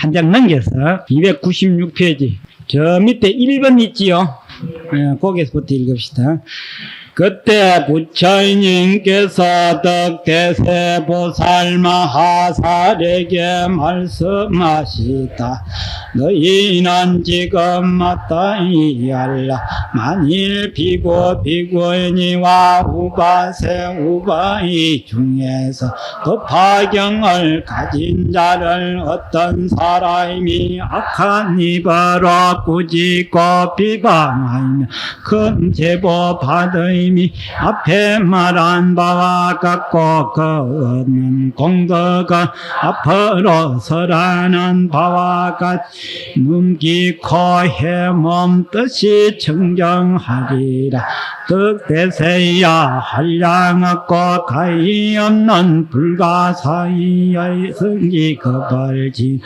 한 장 넘겨서 296페이지 저 밑에 1번 있지요. 거기서부터 읽읍시다. 그때 부처님께서 덕대세보살 마하살에게 말씀하시다. 너희는 지금 마땅히 알라. 만일 비구니와 우바세 우바이 중에서 도파경을 가진 자를 어떤 사람이 악한 입으로 꾸짖고 비방하며 큰 제보 받으며 앞에 말한 바와 같고 그는 공덕은 앞으로 설하는 바와 같이 눈기코 해몸 뜻이 청정하리라. 덕대세야 한량 없고 가히 없는 불가사의의 성지 거벌진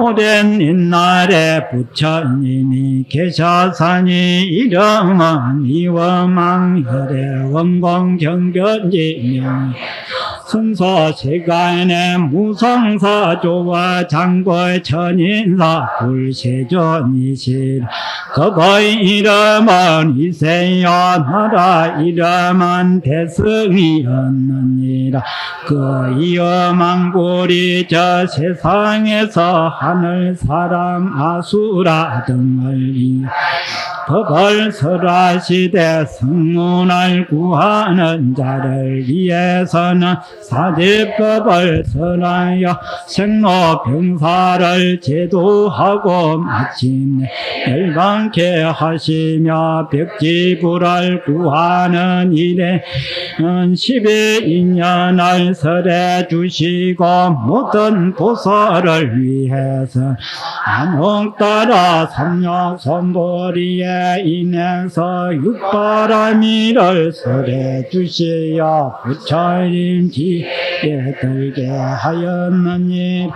오랜 옛날에 부처님이 계셔사니 이름은 이워망혈의 원공경변지명 순서 세간의 무성사조와 장고의 천인사 불세존이시라. 그의 이름은 이세여 나라 이름은 대승이었느니라. 그 이어망불이 저 세상에서 하늘 사람 아수라 등을 법을 설하시되 성문을 구하는 자를 위해서는 사제법을 설하여 생로병사를 제도하고 마침내 열방케 하시며 백지불을 구하는 일에 10의 인연을 설해 주시고 모든 보살을 위해서 안옥따라 삼력선보리에 인해서 육바라미를 설해 주시어 부처님 지에 들게 하였느니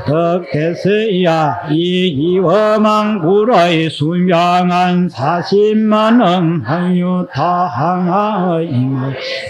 덕대세야 이 이워망불의 수명한 40만원 한유타항하의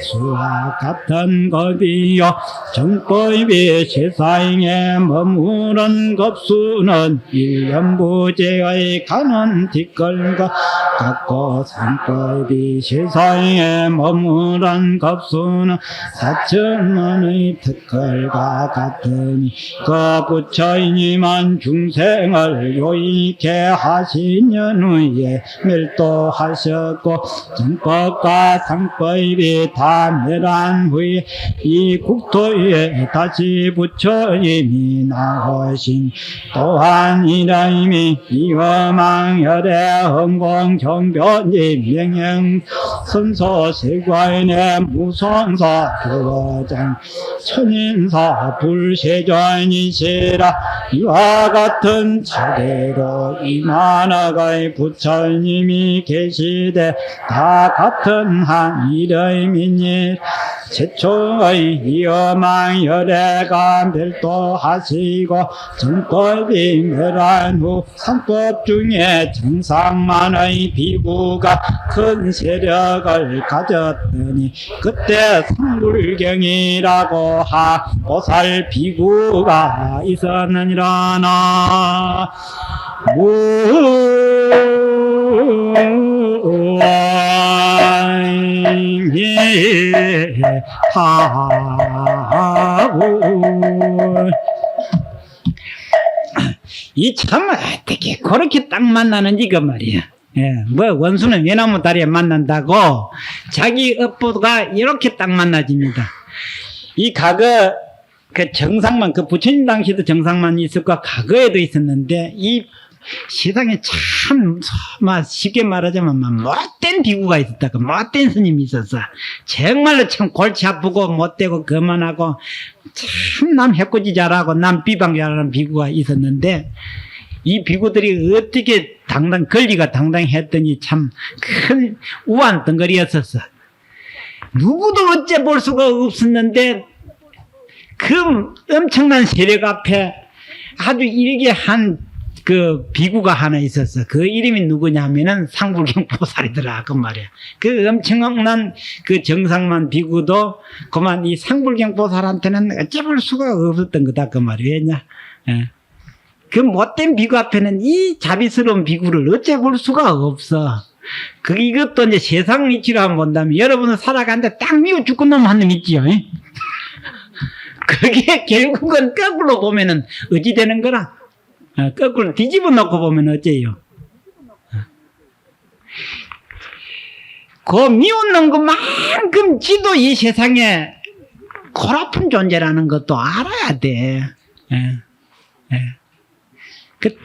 수와 같은 것이요 정법이 세상에 머무른 겁수는 일념부재의 가는 뒷걸과 같고 상법이 세상에 머무른 겁수는 4천만의 뒷걸과 같으니 그 부처님은 중생을 요익해 하시는 후에 멸도하셨고 정법과 상법이 다 멸한 후에 이 국토에 다시 부처님이 나오신 또한 이름이 이어망열의 흥공정변지 명행 선서세관의 무성사 교장 천인사 불세존이시라. 이와 같은 차례로 이만하의 부처님이 계시되 다 같은 한 이름이니 최초의 이어망열애가 멸도하시고 정법이 멸한 후 상법 중에 정상만의 비구가 큰 세력을 가졌더니 그때 상불경이라고 하 보살 비구가 있었느니라. 이 참 어떻게 그렇게 딱 만나는지 그 말이야. 뭐 원수는 외나무 다리에 만난다고 자기 업보가 이렇게 딱 만나집니다. 이 과거 그 정상만 그 부처님 당시에도 정상만 있었고 과거에도 있었는데 이 세상에 참 쉽게 말하자면 못된 비구가 있었다. 그 못된 스님이 있었어. 정말로 참 골치 아프고 못되고 거만하고 참 남 해코지 잘하고 남 비방 잘하는 비구가 있었는데 이 비구들이 어떻게 권리가 당당했더니 참 큰 우한 덩거리였었어. 누구도 어째 볼 수가 없었는데 그 엄청난 세력 앞에 아주 일개 한 그 비구가 하나 있었어. 그 이름이 누구냐면은 상불경 보살이더라. 그 말이야. 그 엄청난 그 정상만 비구도 그만 이 상불경 보살한테는 어찌 볼 수가 없었던 거다. 그 말이야. 왜냐? 그 못된 비구 앞에는 이 자비스러운 비구를 어째 볼 수가 없어. 이것도 이제 세상 이치로 한번 본다면, 여러분은 살아가는데 딱 미워 죽은 놈 한 놈 있지요. 그게 결국은 거꾸로 보면은 어찌 되는 거라? 거꾸로 뒤집어 놓고 보면 어째요? 그 미우는 것만큼 지도 이 세상에 골아픈 존재라는 것도 알아야 돼.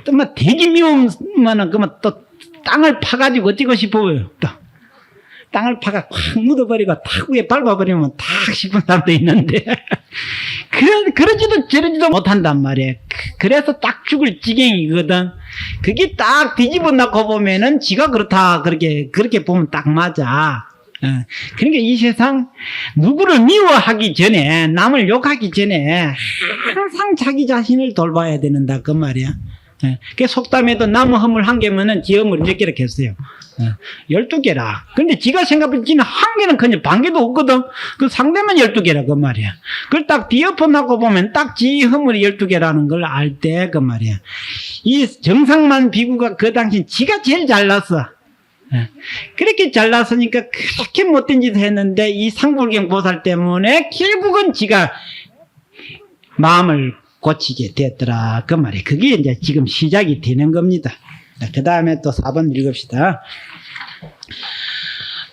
또 뭐 되게 미우면은 그만 또 땅을 파가지고 어찌고 싶어요. 또 땅을 파가 확 묻어버리고 탁 위에 밟아버리면 탁 싶은 사람도 있는데 그러지도 저러지도 못한단 말이에요. 그래서 딱 죽을 지경이거든. 그게 딱 뒤집어 놓고 보면은 지가 그렇다 그렇게 보면 딱 맞아. 그러니까 이 세상 누구를 미워하기 전에, 남을 욕하기 전에 항상 자기 자신을 돌봐야 된다 그 말이야. 그 속담에도 나무 허물 한 개면은 지 허물 몇 개를 했어요. 12개라. 근데 지가 생각할 지는 한 개는 그냥 반 개도 없거든. 그 상대면 12개라 그 말이야. 그걸 딱 뒤엎어 놓고 보면 딱 지 허물이 12개라는 걸 알 때 그 말이야. 이 정상만 비구가 그 당시 지가 제일 잘났어. 그렇게 잘났으니까 그렇게 못된 짓을 했는데 이 상불경 보살 때문에 결국은 지가 마음을 고치게 됐더라 그 말이에요. 그게 이제 지금 시작이 되는 겁니다. 그 다음에 또 4번 읽읍시다.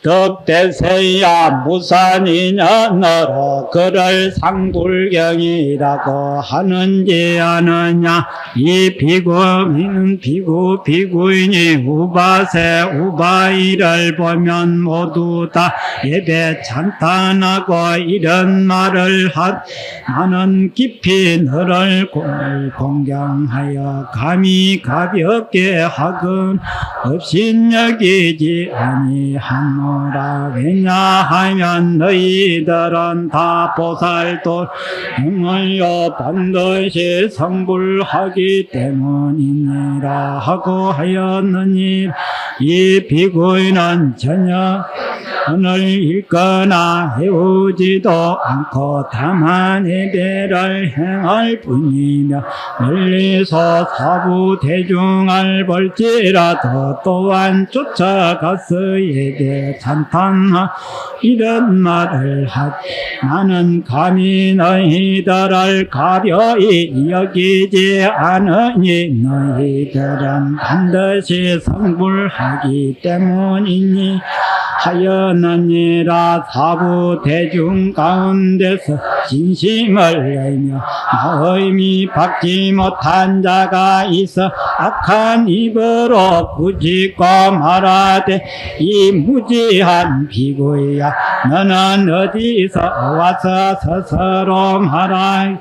덕대세야 무산이냐 너로 그를 상불경이라고 하는지 아느냐. 이 비구인은 비구인이 우바세 우바이를 보면 모두 다 예배 찬탄하고 이런 말을 나는 깊이 너를 공경하여 감히 가볍게 하건 업신여기지 아니하노. 왜냐하면 너희들은 다 보살도 응을요 반드시 성불하기 때문이니라 하고 하였느니 이 비구인은 전혀 오늘 읽거나 해오지도 않고 다만 예배를 행할 뿐이며 멀리서 사부 대중을 볼지라도 또한 쫓아가서 예배 찬탄하 이런 말을 나는 감히 너희들을 가벼이 여기지 않으니 너희들은 반드시 성불하기 때문이니 하였느니라. 사부 대중 가운데서 진심을 내며 마음이 박지 못한 자가 있어 악한 입으로 꾸짖고 말하되 이 무지한 비구야 너는 어디서 와서 스스로 말하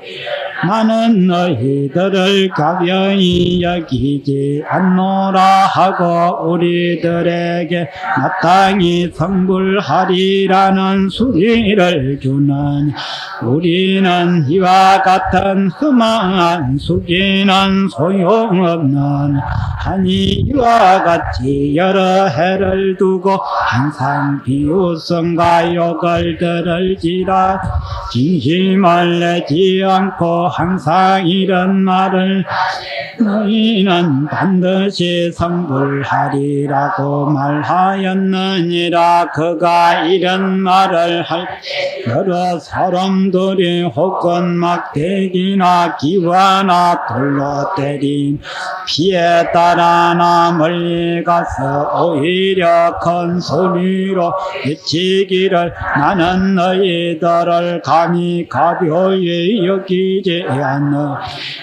나는 너희들을 가벼이 여기지 않노라 하고 우리들에게 마땅히 성불하리라는 수리를 주는 우리는 이와 같은 흠한 수기는 소용없는 하니 이와 같이 여러 해를 두고 항상 비웃음과 욕을 들을지라 진심을 내지 않고 항상 이런 말을 너희는 반드시 성불하리라고 말하였느니라. 그가 이런 말을 할 여러 사람들이 혹은 막대기나 기와나 돌로 때린 피에 따라나 멀리 가서 오히려 큰 소리로 외치기를 나는 너희들을 감히 가벼이 여기지 않노.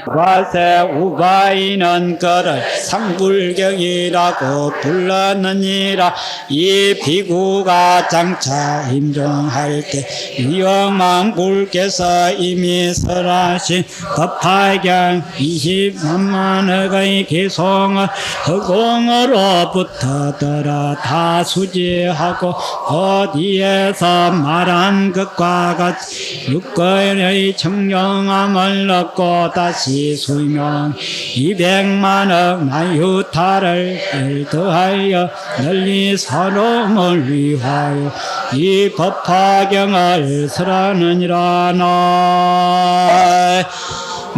와세 우바이는 그를 상불경이라고 불렀느니라. 이 비구가 장차 임종할 때 위험한 불께서 이미 설하신 법화경 20만만의 개송을 허공으로부터더러 다 수지하고 어디에서 말한 것과 같이 육건의 청정함을 얻고 다시 수명 200만억 나유타를 더하여 널리 사람을 위하여 이 법화경을 설하느니라. 나. 「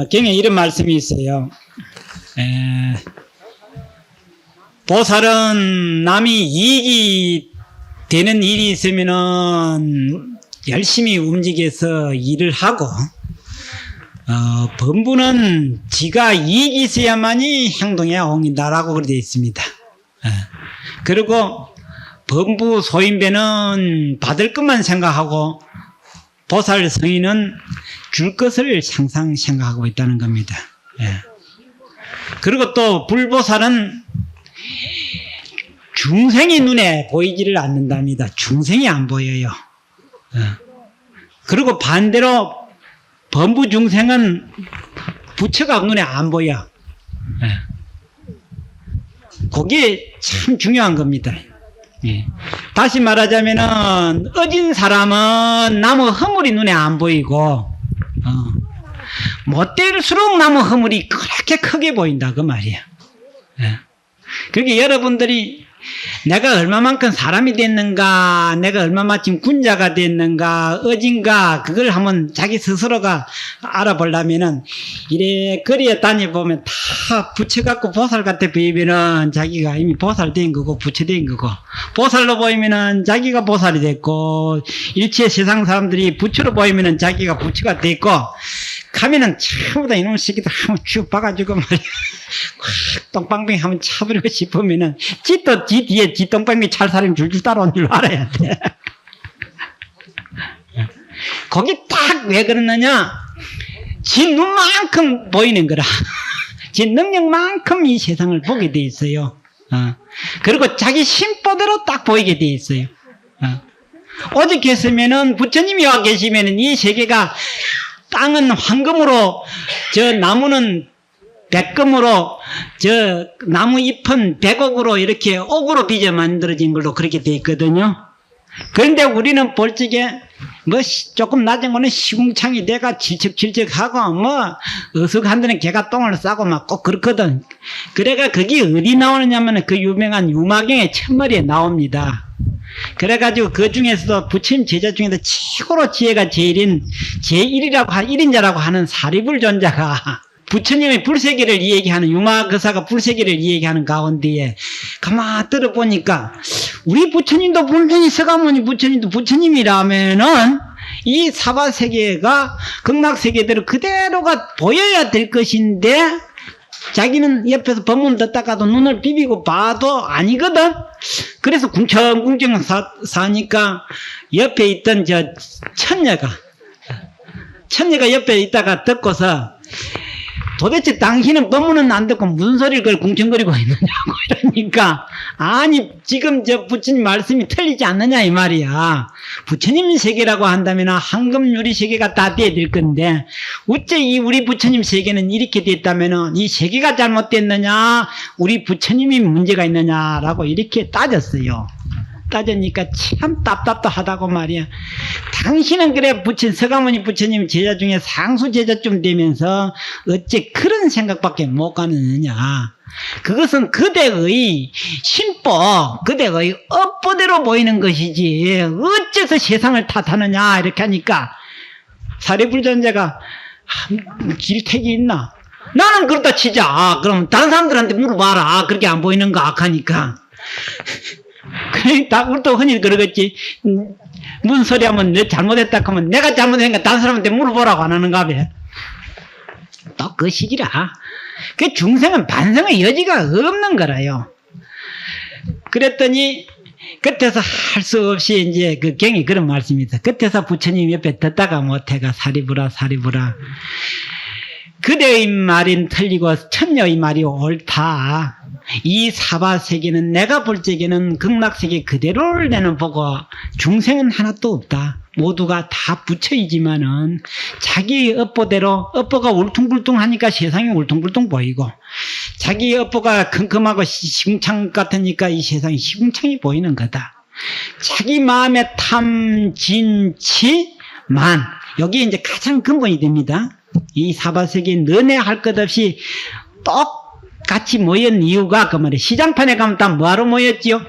경에 이런 말씀이 있어요. 보살은 남이 이익이 되는 일이 있으면은 열심히 움직여서 일을 하고, 범부는 지가 이익이 있어야만이 행동에 옮긴다라고 그렇게 되어 있습니다. 그리고 범부 소인배는 받을 것만 생각하고 보살 성인은 줄 것을 항상 생각하고 있다는 겁니다. 그리고 또 불보살은 중생이 눈에 보이지를 않는답니다. 중생이 안 보여요. 그리고 반대로 범부 중생은 부처가 눈에 안 보여. 그게 참 중요한 겁니다. 다시 말하자면은 어진 사람은 나무 허물이 눈에 안 보이고, 못될수록 나무 허물이 그렇게 크게 보인다 그 말이야. 그러니까 여러분들이 내가 얼마만큼 사람이 됐는가, 내가 얼마만큼 군자가 됐는가, 어진가, 그걸 한번 자기 스스로가 알아보려면은, 이래 거리에 다녀보면 다 부처갖고 보살 같아 보이면은 자기가 이미 보살 된 거고, 부처 된 거고, 보살로 보이면은 자기가 보살이 됐고, 일체 세상 사람들이 부처로 보이면은 자기가 부처가 됐고, 가면은 전부 다 이놈의 새끼들 한번 쭉 봐가지고 말이야. 확 똥방뱅이 한번 차버리고 싶으면은 지 뒤에 지 똥방뱅이 찰 사람이 줄줄 따라온 줄 알아야 돼. 거기 딱 왜 그러느냐? 지 눈만큼 보이는 거라. 지 능력만큼 이 세상을 보게 돼 있어요. 그리고 자기 심보대로 딱 보이게 돼 있어요. 오직 했으면은 부처님이 와 계시면은 이 세계가 땅은 황금으로, 저 나무는 백금으로, 저 나무 잎은 백옥으로 이렇게 옥으로 빚어 만들어진 걸로 그렇게 돼 있거든요. 그런데 우리는 볼 적에 뭐 조금 낮은 거는 시궁창이 내가 질척질척하고 뭐 어석한 데는 개가 똥을 싸고 막 꼭 그렇거든. 그래가 그게 어디 나오느냐면 그 유명한 유마경의 첫머리에 나옵니다. 그래가지고 그 중에서도 부처님 제자 중에서 최고로 지혜가 제일인 제1인자라고 하는 사리불존자가 부처님의 불세계를 이야기하는 유마거사가 불세계를 이야기하는 가운데에 가만 들어보니까 우리 부처님도 분명히 서가모니 부처님도 부처님이라면은 이 사바세계가 극락세계대로 그대로가 보여야 될 것인데 자기는 옆에서 법문 듣다가도 눈을 비비고 봐도 아니거든. 그래서 궁청궁청 사니까 옆에 있던 저 천녀가 옆에 있다가 듣고서 도대체 당신은 법문은 안 듣고 무슨 소리를 그걸 궁청거리고 있느냐고 이러니까 아니 지금 저 부처님 말씀이 틀리지 않느냐 이 말이야. 부처님 세계라고 한다면 황금 유리 세계가 다 돼야 될 건데 어째 이 우리 부처님 세계는 이렇게 됐다면 이 세계가 잘못됐느냐 우리 부처님이 문제가 있느냐라고 이렇게 따졌어요. 따지니까 참 답답하다고 말이야. 당신은 그래 서가모니 부처님 제자 중에 상수 제자쯤 되면서 어째 그런 생각밖에 못 가느냐. 그것은 그대의 심보, 그대의 업보대로 보이는 것이지 어째서 세상을 탓하느냐 이렇게 하니까 사리불존자가 길택이 있나? 나는 그렇다 치자. 그럼 다른 사람들한테 물어봐라. 그렇게 안 보이는가 하니까 다 우리도 흔히 그러겠지. 무슨 소리 하면 내 잘못했다 하면 내가 잘못했으니까 다른 사람한테 물어보라고 안 하는가 봐. 또 그 시기라. 그 중생은 반성의 여지가 없는 거라요. 그랬더니 끝에서 할 수 없이 이제 그 경이 그런 말씀이 있어. 끝에서 부처님 옆에 듣다가 못해가 사리부라. 그대의 말인 틀리고 천녀의 말이 옳다. 이 사바세계는 내가 볼 적에는 극락세계 그대로를 내는 보고 중생은 하나도 없다. 모두가 다 부처이지만은 자기 업보대로 업보가 울퉁불퉁하니까 세상이 울퉁불퉁 보이고 자기 업보가 컴컴하고 시궁창 같으니까 이 세상이 시궁창이 보이는 거다. 자기 마음의 탐, 진, 치, 만 여기 이제 가장 근본이 됩니다. 이 사바세계 너네 할 것 없이 똑같이 모인 이유가 그 말이에요. 시장판에 가면 다 뭐하러 모였지요?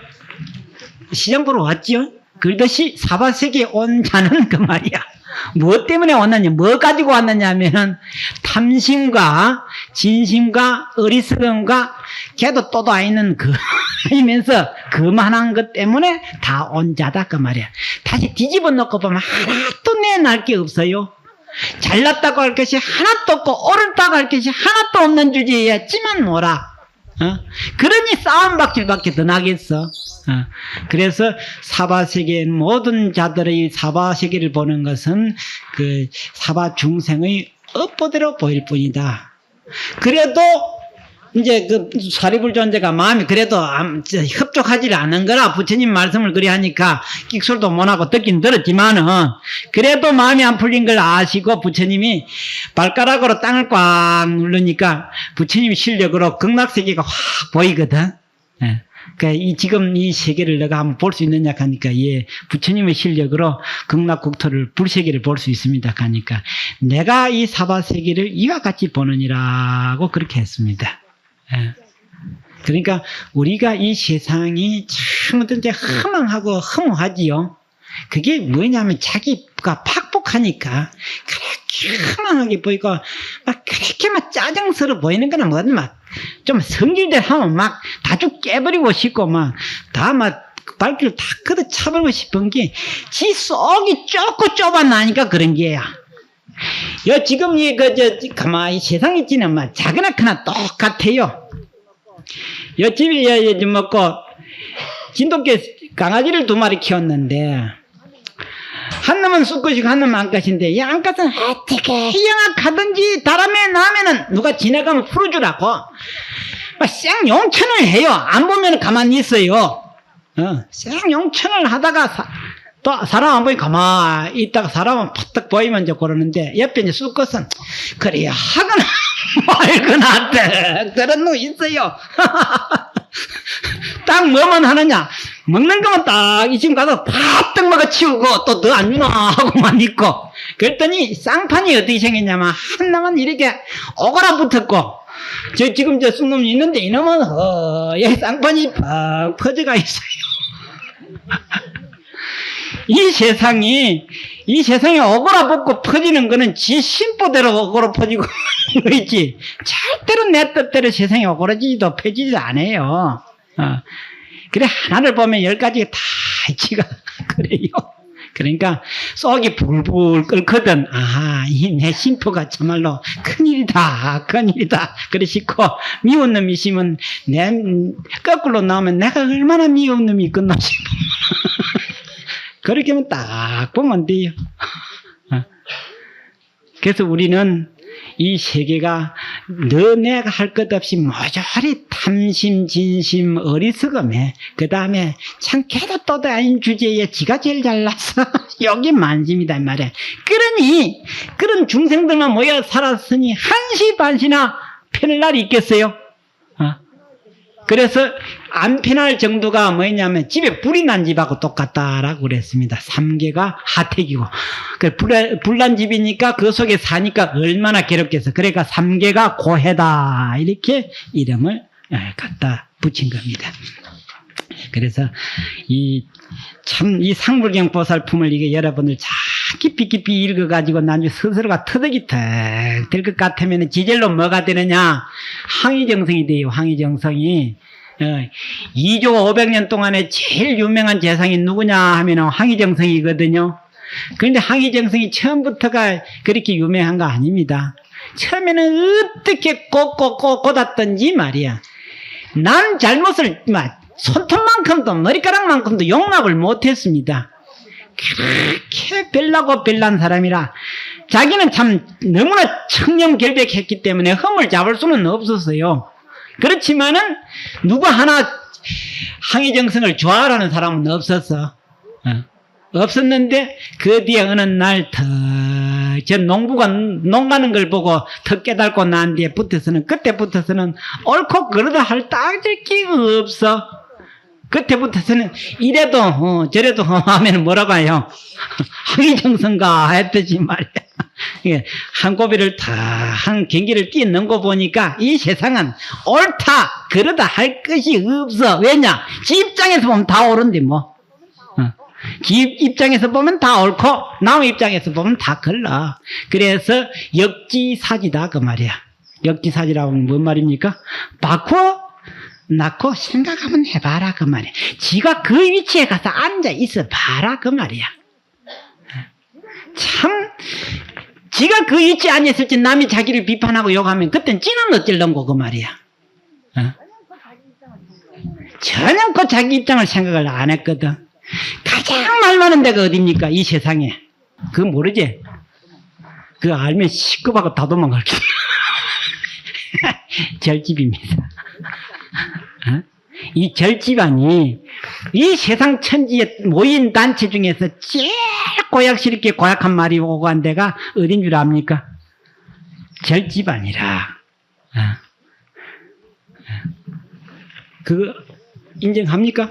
시장 보러 왔지요? 그러듯이 사바세계에 온 자는 그 말이야. 무엇 때문에 왔느냐, 뭐 가지고 왔느냐 하면은 탐심과 진심과 어리석음과 걔도 또도 아니는 그 하면서 그만한 것 때문에 다 온 자다 그 말이야. 다시 뒤집어 놓고 보면 하나도 내날 게 없어요. 잘났다고 할 것이 하나도 없고 옳다고 할 것이 하나도 없는 주제였지만 뭐라. 그러니 싸움박질밖에 더 나겠어. 그래서 사바세계 모든 자들의 사바세계를 보는 것은 그 사바 중생의 업보대로 보일 뿐이다. 그래도 이제 그 사리불 존재가 마음이 그래도 협족하지 않은 거라 부처님 말씀을 그리 하니까 끽소리도 못하고 듣긴 들었지만은 그래도 마음이 안 풀린 걸 아시고 부처님이 발가락으로 땅을 꽉 누르니까 부처님 실력으로 극락세계가 확 보이거든. 예. 그러니까 지금 이 세계를 내가 한번 볼 수 있느냐 하니까 예, 부처님의 실력으로 극락국토를 불세계를 볼 수 있습니다 하니까 내가 이 사바세계를 이와 같이 보느니라고 그렇게 했습니다. 예. 그러니까 우리가 이 세상이 참 어떤 허망하고 허무하지요. 그게 뭐냐면 자기가 팍폭하니까 그렇게 허망하게 보이고 막 그렇게 막 짜증스러워 보이는 거나 뭐든 막 좀 성질대로 하면 막 다죽 깨버리고 싶고 막 다 막 발길을 다 걷어 차버리고 싶은 게 지 속이 좁고 좁아나니까 그런 게야. 요 지금 가만히 세상에 지는 막 작으나 크나 똑같아요. 요 집에 좀 먹고 진돗개 강아지를 2마리 키웠는데 한 놈은 쑥것이고 한 놈은 암컷인데 이 암컷은 어떻게 영악하든지 다람에 나면은 누가 지나가면 풀어주라고 막 쌩용천을 해요. 안 보면 가만히 있어요. 쌩용천을 하다가 또 사람 안 보이면 가만히 있다가 사람은 퍼뜩 보이면 이제 그러는데 옆에 이제 쑥것은 그래야 하거나 말거나 그런 놈 있어요. 딱 뭐만 하느냐 먹는 거만 딱 이쯤 가서 밥떡 먹어 치우고 또 너 안 주나 하고만 있고 그랬더니 쌍판이 어떻게 생겼냐면 하나만 이렇게 오거라 붙었고 지금 저 쑥놈이 있는데 이놈은 여기 쌍판이 팍 퍼져가 있어요. 이 세상에 오거라 붙고 퍼지는 거는 지 심보대로 오거라 퍼지고 있지 절대로 내 뜻대로 세상에 오거라지도 퍼지지 않아요. 그래 하나를 보면 10가지가 다 지가 그래요. 그러니까 속이 불불 끓거든. 아하, 이 내 심포가 참말로 큰일이다 그래 싶고 미운 놈이 있으면 내 거꾸로 나오면 내가 얼마나 미운 놈이 있겠나 싶어. 그렇게 하면 딱 보면 돼요. 그래서 우리는 이 세계가 너 내가 할 것 없이 모조리 탐심, 진심, 어리석음에 그 다음에 참 걔도 또도 아닌 주제에 지가 제일 잘났어. 여기 만심이다 이 말이야. 그러니 그런 중생들만 모여 살았으니 한시 반시나 편할 날이 있겠어요? 그래서 안 편할 정도가 뭐냐면 집에 불이 난 집하고 똑같다라고 그랬습니다. 3계가 하택이고 불난 집이니까 그 속에 사니까 얼마나 괴롭겠어. 그러니까 3계가 고해다 이렇게 이름을 갖다 붙인 겁니다. 그래서 이 상불경 보살품을 이게 여러분들 잘 깊이 읽어가지고 나중에 스스로가 터득이 탁 될 것 같으면 지젤로 뭐가 되느냐? 항의정성이 돼요. 항의정성이 2조 500년 동안에 제일 유명한 재상이 누구냐 하면 항의정성이거든요. 그런데 항의정성이 처음부터가 그렇게 유명한 거 아닙니다. 처음에는 어떻게 꽂았던지 말이야. 난 잘못을 손톱만큼도 머리카락만큼도 용납을 못했습니다. 그렇게 별나고 별난 사람이라 자기는 참 너무나 청렴결백했기 때문에 흠을 잡을 수는 없었어요. 그렇지만은 누구 하나 항의정성을 좋아하는 사람은 없었어. 없었는데 그 뒤에 어느 날 저 농부가 농 가는 걸 보고 더 깨달고 난 뒤에 그때부터서는 옳고 그러다 할 따질 기가 없어. 그때부터서는 이래도 저래도 하면 뭐라고 해요? 항의정성가 했듯이 말이야. 한 고비를 다 한 경기를 뛰는 거 보니까 이 세상은 옳다 그러다 할 것이 없어. 왜냐? 지 입장에서 보면 다 옳은데 뭐. 지 입장에서 보면 다 옳고 남 입장에서 보면 다 걸러. 그래서 역지사지다 그 말이야. 역지사지라고 하면 뭔 말입니까? 바꿔 낳고 생각 한번 해봐라 그 말이야. 지가 그 위치에 가서 앉아 있어 봐라 그 말이야. 참 지가 그 위치에 앉았을 때 남이 자기를 비판하고 욕하면 그땐 찌는 어쩔런고 그 말이야. 전혀 그 자기 입장을 생각을 안 했거든. 가장 말 많은 데가 어딥니까 이 세상에. 그거 모르지? 그거 알면 시급하고 다 도망갈게. 절집입니다. 이 절집안이 이 세상 천지에 모인 단체 중에서 제일 고약스럽게 고약한 말이 오고 한 데가 어딘 줄 압니까? 절집안이라. 그거 인정합니까?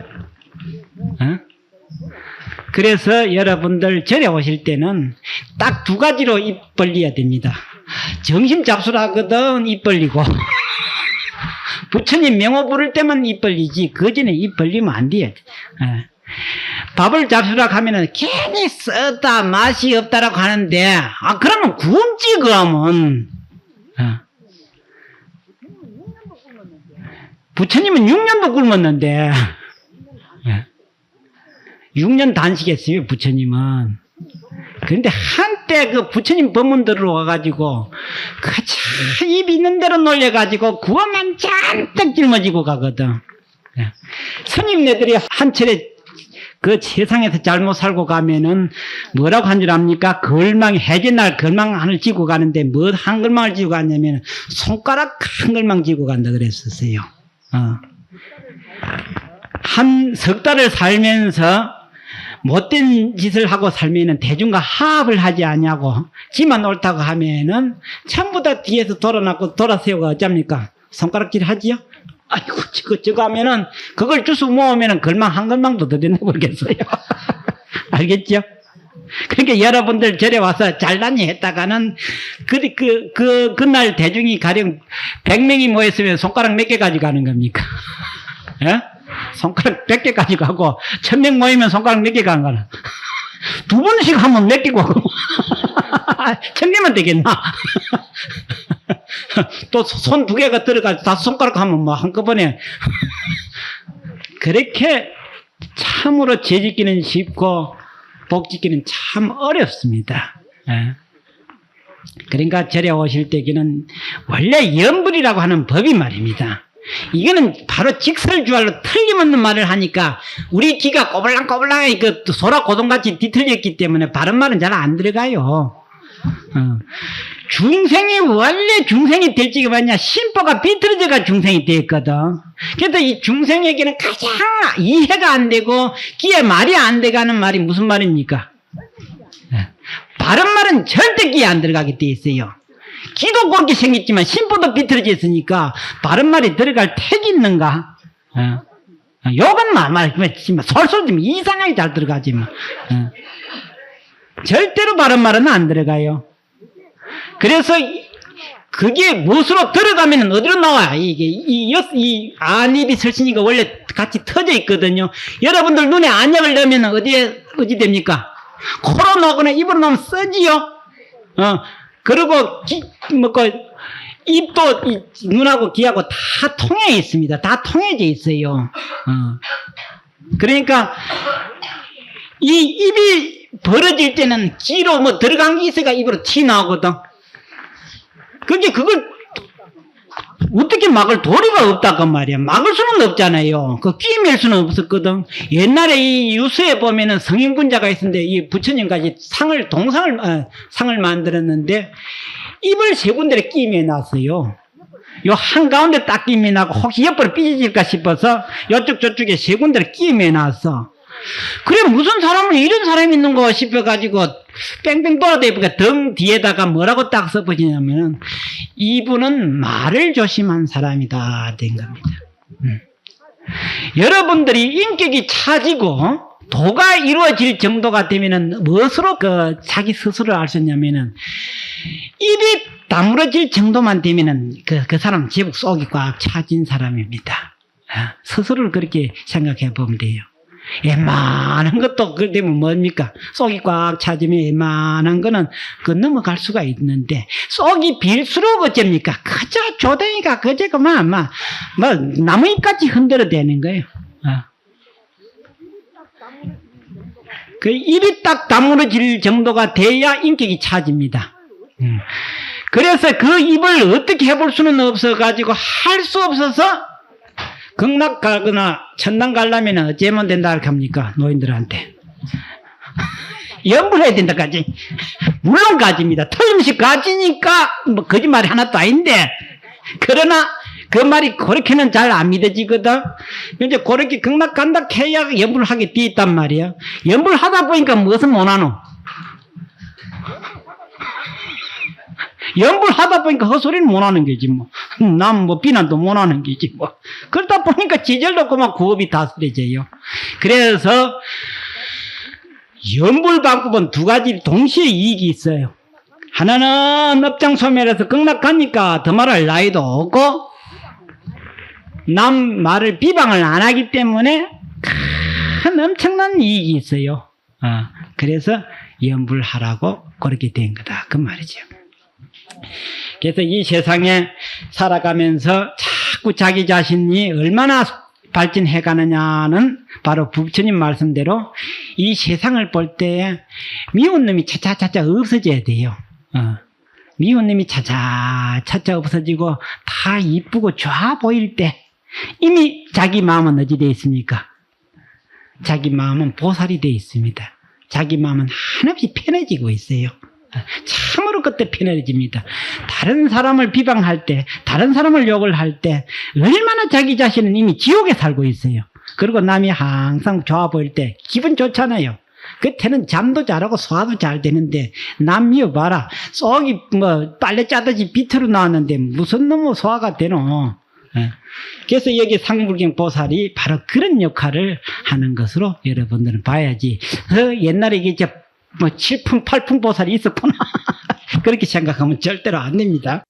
그래서 여러분들 절에 오실 때는 딱 두 가지로 입 벌려야 됩니다. 정신 잡수라거든 입 벌리고 부처님 명호 부를 때만 입 벌리지 그 전에 입 벌리면 안 돼요. 밥을 잡수라 하면은 괜히 썼다 맛이 없다라고 하는데 그러면 굶지 그러면. 부처님은 6년도 굶었는데 6년 단식했어요 부처님은. 그런데 한때 그 부처님 법문 들어와가지고 그 입 있는 대로 놀려가지고 구워만 잔뜩 짊어지고 가거든. 스님네들이 한 차례 그 세상에서 잘못 살고 가면은 뭐라고 한 줄 압니까? 걸망, 해제날 걸망을 지고 가는데 뭐 한 걸망을 지고 갔냐면 손가락 한 걸망 지고 간다 그랬었어요. 한 석 달을 살면서 못된 짓을 하고 살면은 대중과 화합을 하지 않냐고 지만 옳다고 하면은 전부 다 뒤에서 돌아놨고 돌아세우고 어쩝니까? 손가락질 하지요? 아이고 저거 하면은 그걸 주워 모으면은 걸망 한 걸망도 더 된다 모르겠어요. 알겠죠? 그러니까 여러분들 절에 와서 잘난이 했다가는 그날 대중이 가령 100명이 모였으면 손가락 몇 개 가져가는 겁니까? 예? 손가락 100개 가져가고 1000명 모이면 손가락 몇 개 가는 거나. 두 번씩 하면 몇 개고 1000개면 되겠나? 또 손 두 개가 들어가 5손가락 하면 뭐 한꺼번에. 그렇게 참으로 죄 짓기는 쉽고 복 짓기는 참 어렵습니다. 예. 그러니까 절에 오실 때기는 원래 염불이라고 하는 법이 말입니다. 이거는 바로 직설주알로 틀림없는 말을 하니까 우리 귀가 꼬불랑꼬불랑하게 그 소라 고동같이 뒤틀렸기 때문에 바른 말은 잘 안 들어가요. 중생이 원래 중생이 될 적이 뭐냐? 심보가 비틀어져가 중생이 되었거든. 그래서 이 중생에게는 가장 이해가 안 되고 귀에 말이 안 돼가는 말이 무슨 말입니까? 바른 말은 절대 귀에 안 들어가게 돼 있어요. 귀도 그렇게 생겼지만 심보도 비틀어져 있으니까 바른 말이 들어갈 택이 있는가? 욕은 말이지만 솔솔 좀 이상하게 잘 들어가지 뭐. 절대로 바른 말은 안 들어가요. 그래서 그게 무엇으로 들어가면 어디로 나와요? 이 안입이 설신이가 원래 같이 터져 있거든요. 여러분들 눈에 안약을 넣으면 어디 됩니까? 코로 넣거나 입으로 넣으면 써지요. 그리고 입도 눈하고 귀하고 다 통해 있습니다. 다 통해져 있어요. 그러니까 이 입이 벌어질 때는 귀로 뭐 들어간 게 있어가 입으로 튀 나오거든. 그걸 어떻게 막을 도리가 없다고 말이야. 막을 수는 없잖아요. 그 끼밀 수는 없었거든. 옛날에 이 유수에 보면은 성인군자가 있었는데 이 부처님까지 상을 만들었는데 입을 세 군데를 끼매 놨어요. 요 한가운데 딱 끼매 놨고 혹시 옆으로 삐져질까 싶어서 이쪽 저쪽에 세 군데를 끼매 놨어. 그래 무슨 사람은 이런 사람이 있는 거 싶어가지고 뺑뺑 돌아다니니까 등 뒤에다가 뭐라고 딱 써보시냐면 이분은 말을 조심한 사람이다 된 겁니다. 여러분들이 인격이 차지고 도가 이루어질 정도가 되면은 무엇으로 자기 스스로를 알 수 있냐면은 입이 다물어질 정도만 되면은 그 사람 제복 속이 꽉 차진 사람입니다. 스스로를 그렇게 생각해 보면 돼요. 웬만한 것도 그 되면 뭡니까? 속이 꽉 차지면 웬만한 거는 그 넘어갈 수가 있는데 속이 빌수록 어쩝니까? 그저 조댕이가 그저 그만 뭐 나무잎같이 흔들어대는 거예요. 그 입이 딱 다물어질 정도가 돼야 인격이 차집니다. 그래서 그 입을 어떻게 해볼 수는 없어가지고 할 수 없어서 극락 가거나 천당 가려면 어찌하면 된다 할 겁니까? 노인들한테. 연불해야 된다까지. 물론 가집니다. 틀림없이 가지니까 뭐 거짓말이 하나도 아닌데 그러나 그 말이 그렇게는 잘 안 믿어지거든. 이제 그렇게 극락 간다 해야 연불하게 돼 있단 말이야. 연불하다 보니까 무엇은 못하노? 연불하다 보니까 헛소리는 못하는 거지 뭐. 남 뭐 비난도 못하는 거지 뭐. 그러다 보니까 지절도 그만 구업이 다스려져요. 그래서 연불 방법은 두 가지 동시에 이익이 있어요. 하나는 업장 소멸해서 극락 가니까 더 말할 나이도 없고 남 말을 비방을 안 하기 때문에 큰 엄청난 이익이 있어요. 그래서 연불하라고 그렇게 된 거다 그 말이죠. 그래서 이 세상에 살아가면서 자꾸 자기 자신이 얼마나 발전해 가느냐는 바로 부처님 말씀대로 이 세상을 볼 때 미운 놈이 차차차차 없어져야 돼요. 미운 놈이 차차차차 없어지고 다 이쁘고 좋아 보일 때 이미 자기 마음은 어디 돼 있습니까? 자기 마음은 보살이 돼 있습니다. 자기 마음은 한없이 편해지고 있어요. 참으로 그때 편해집니다. 다른 사람을 비방할 때, 다른 사람을 욕을 할 때 얼마나 자기 자신은 이미 지옥에 살고 있어요. 그리고 남이 항상 좋아 보일 때 기분 좋잖아요. 그때는 잠도 잘하고 소화도 잘 되는데 남 미워봐라. 속이 뭐 빨래 짜듯이 비틀어 나왔는데 무슨 놈의 소화가 되노. 그래서 여기 상불경 보살이 바로 그런 역할을 하는 것으로 여러분들은 봐야지. 옛날에 이게 뭐 7품, 8품 보살이 있었구나. 그렇게 생각하면 절대로 안 됩니다.